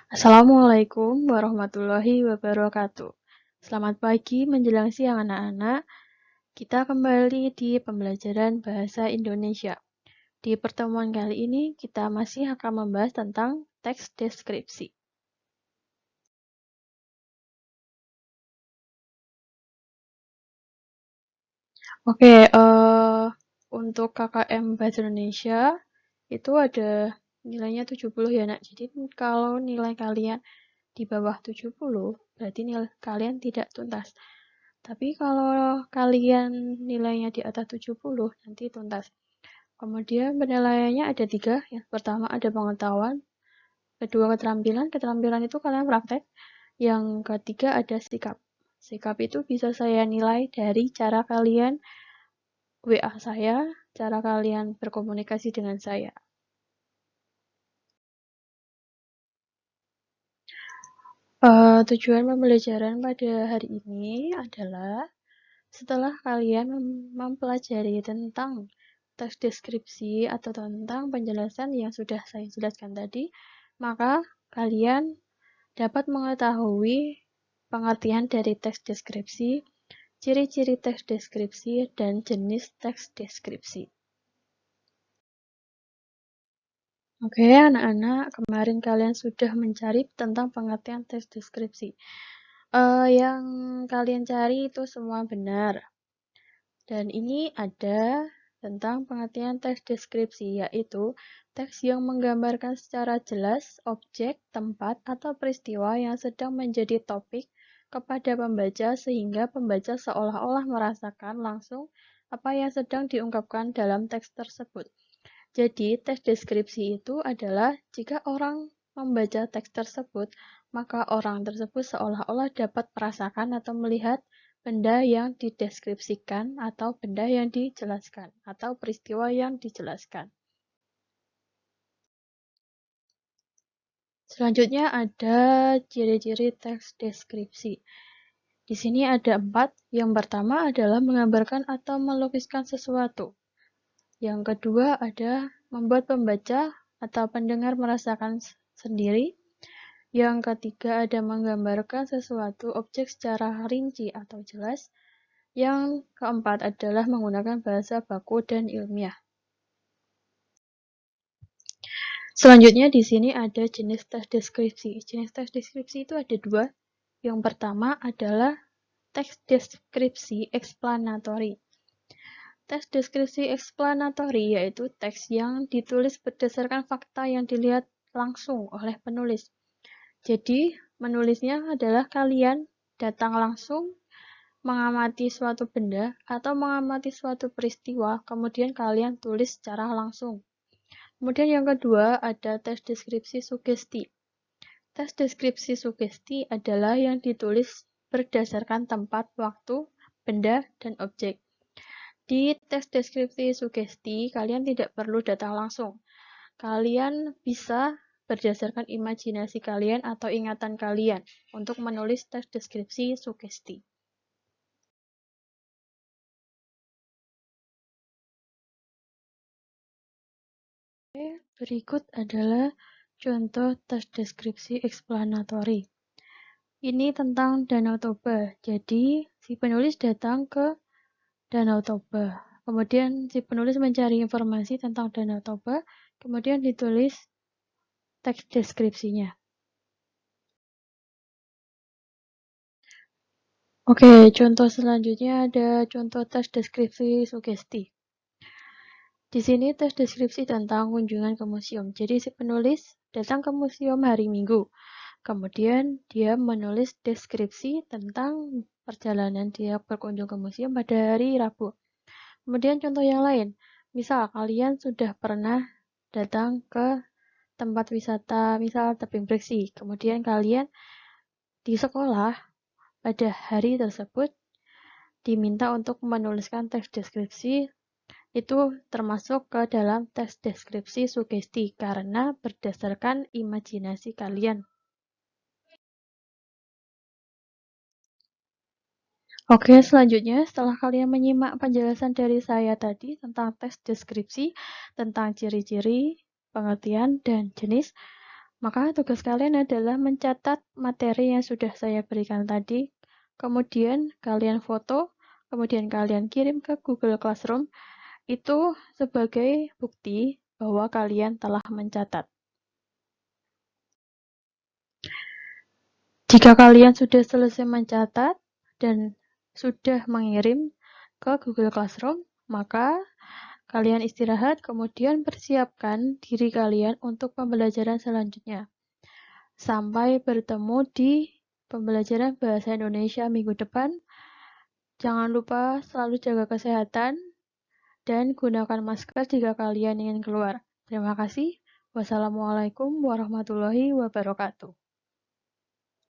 Assalamualaikum warahmatullahi wabarakatuh. Selamat pagi menjelang siang anak-anak. Kita kembali di pembelajaran bahasa Indonesia. Di pertemuan kali ini kita masih akan membahas tentang teks deskripsi. Oke, untuk KKM Bahasa Indonesia itu ada nilainya 70 ya, Nak. Jadi kalau nilai kalian di bawah 70, berarti nilai kalian tidak tuntas. Tapi kalau kalian nilainya di atas 70, nanti tuntas. Kemudian penilaiannya ada 3. Yang pertama ada pengetahuan, kedua keterampilan. Keterampilan itu kalian praktek. Yang ketiga ada sikap. Sikap itu bisa saya nilai dari cara kalian WA saya, cara kalian berkomunikasi dengan saya. Tujuan pembelajaran pada hari ini adalah setelah kalian mempelajari tentang teks deskripsi atau tentang penjelasan yang sudah saya jelaskan tadi, maka kalian dapat mengetahui pengertian dari teks deskripsi, ciri-ciri teks deskripsi, dan jenis teks deskripsi. Oke, anak-anak, kemarin kalian sudah mencari tentang pengertian teks deskripsi. Yang kalian cari itu semua benar. Dan ini ada tentang pengertian teks deskripsi, yaitu teks yang menggambarkan secara jelas objek, tempat, atau peristiwa yang sedang menjadi topik kepada pembaca sehingga pembaca seolah-olah merasakan langsung apa yang sedang diungkapkan dalam teks tersebut. Jadi, teks deskripsi itu adalah jika orang membaca teks tersebut, maka orang tersebut seolah-olah dapat merasakan atau melihat benda yang dideskripsikan atau benda yang dijelaskan atau peristiwa yang dijelaskan. Selanjutnya ada ciri-ciri teks deskripsi. Di sini ada 4. Yang pertama adalah menggambarkan atau melukiskan sesuatu. Yang kedua ada membuat pembaca atau pendengar merasakan sendiri. Yang ketiga ada menggambarkan sesuatu objek secara rinci atau jelas. Yang keempat adalah menggunakan bahasa baku dan ilmiah. Selanjutnya di sini ada jenis teks deskripsi. Jenis teks deskripsi itu ada 2. Yang pertama adalah teks deskripsi explanatory. Teks deskripsi explanatory yaitu teks yang ditulis berdasarkan fakta yang dilihat langsung oleh penulis. Jadi, menulisnya adalah kalian datang langsung mengamati suatu benda atau mengamati suatu peristiwa, kemudian kalian tulis secara langsung. Kemudian yang kedua ada teks deskripsi sugesti. Teks deskripsi sugesti adalah yang ditulis berdasarkan tempat, waktu, benda, dan objek. Di teks deskripsi sugesti, kalian tidak perlu datang langsung. Kalian bisa berdasarkan imajinasi kalian atau ingatan kalian untuk menulis teks deskripsi sugesti. Berikut adalah contoh teks deskripsi explanatory. Ini tentang Danau Toba. Jadi, si penulis datang ke Danau Toba. Kemudian si penulis mencari informasi tentang Danau Toba, kemudian ditulis teks deskripsinya. Oke, contoh selanjutnya ada contoh teks deskripsi sugesti. Di sini teks deskripsi tentang kunjungan ke museum. Jadi si penulis datang ke museum hari Minggu. Kemudian dia menulis deskripsi tentang perjalanan dia berkunjung ke museum pada hari Rabu. Kemudian contoh yang lain. Misal kalian sudah pernah datang ke tempat wisata, misal tebing breksi. Kemudian kalian di sekolah pada hari tersebut diminta untuk menuliskan teks deskripsi. Itu termasuk ke dalam teks deskripsi sugesti karena berdasarkan imajinasi kalian. Oke, selanjutnya setelah kalian menyimak penjelasan dari saya tadi tentang teks deskripsi, tentang ciri-ciri, pengertian, dan jenis, Maka tugas kalian adalah mencatat materi yang sudah saya berikan tadi, kemudian kalian foto, kemudian kalian kirim ke Google Classroom, itu sebagai bukti bahwa kalian telah mencatat. Jika kalian sudah selesai mencatat dan sudah mengirim ke Google Classroom, maka kalian istirahat, kemudian persiapkan diri kalian untuk pembelajaran selanjutnya. Sampai bertemu di pembelajaran Bahasa Indonesia minggu depan. Jangan lupa selalu jaga kesehatan dan gunakan masker jika kalian ingin keluar. Terima kasih. Wassalamualaikum warahmatullahi wabarakatuh.